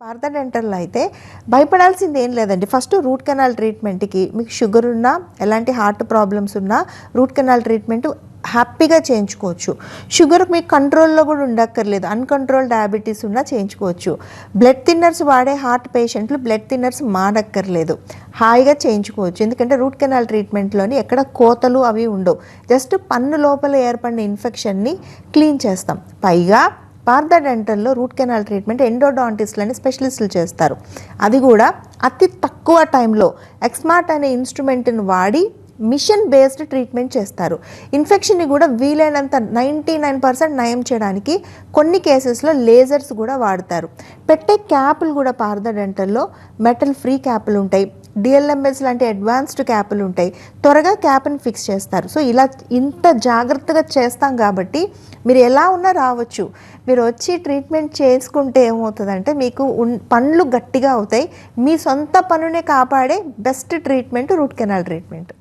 పార్థ డెంటల్లో అయితే భయపడాల్సింది ఏం లేదండి. ఫస్ట్ రూట్ కెనాల్ ట్రీట్మెంట్కి మీకు షుగర్ ఉన్నా, ఎలాంటి హార్ట్ ప్రాబ్లమ్స్ ఉన్నా రూట్ కెనాల్ ట్రీట్మెంట్ హ్యాపీగా చేయించుకోవచ్చు. షుగర్ మీకు కంట్రోల్లో కూడా ఉండక్కర్లేదు, అన్కంట్రోల్ డయాబెటీస్ ఉన్నా చేయించుకోవచ్చు. బ్లడ్ థిన్నర్స్ వాడే హార్ట్ పేషెంట్లు బ్లడ్ థిన్నర్స్ మానక్కర్లేదు, హాయిగా చేయించుకోవచ్చు. ఎందుకంటే రూట్ కెనాల్ ట్రీట్మెంట్లోని ఎక్కడ కోతలు అవి ఉండవు. జస్ట్ పన్ను లోపల ఏర్పడిన ఇన్ఫెక్షన్ని క్లీన్ చేస్తాం. పైగా పార్థ డెంటల్లో రూట్ కెనాల్ ట్రీట్మెంట్ ఎండోడాంటిస్ట్లని స్పెషలిస్టులు చేస్తారు. అది కూడా అతి తక్కువ టైంలో ఎక్స్మార్ట్ అనే ఇన్స్ట్రుమెంట్ని వాడి మిషన్ బేస్డ్ ట్రీట్మెంట్ చేస్తారు. ఇన్ఫెక్షన్ని కూడా వీలైనంత 99% నయం చేయడానికి కొన్ని కేసెస్లో లేజర్స్ కూడా వాడతారు. పెట్టే క్యాపులు కూడా పార్థ డెంటల్లో మెటల్ ఫ్రీ క్యాపులు ఉంటాయి, డిఎల్ఎంఎస్ లాంటి అడ్వాన్స్డ్ క్యాపులు ఉంటాయి. త్వరగా క్యాప్ని ఫిక్స్ చేస్తారు. సో ఇలా ఇంత జాగ్రత్తగా చేస్తాం కాబట్టి మీరు ఎలా ఉన్నా రావచ్చు. మీరు వచ్చి ట్రీట్మెంట్ చేసుకుంటే ఏమవుతుందంటే మీకు పళ్ళు గట్టిగా అవుతాయి. మీ సొంత పన్నునే కాపాడే best treatment root canal treatment.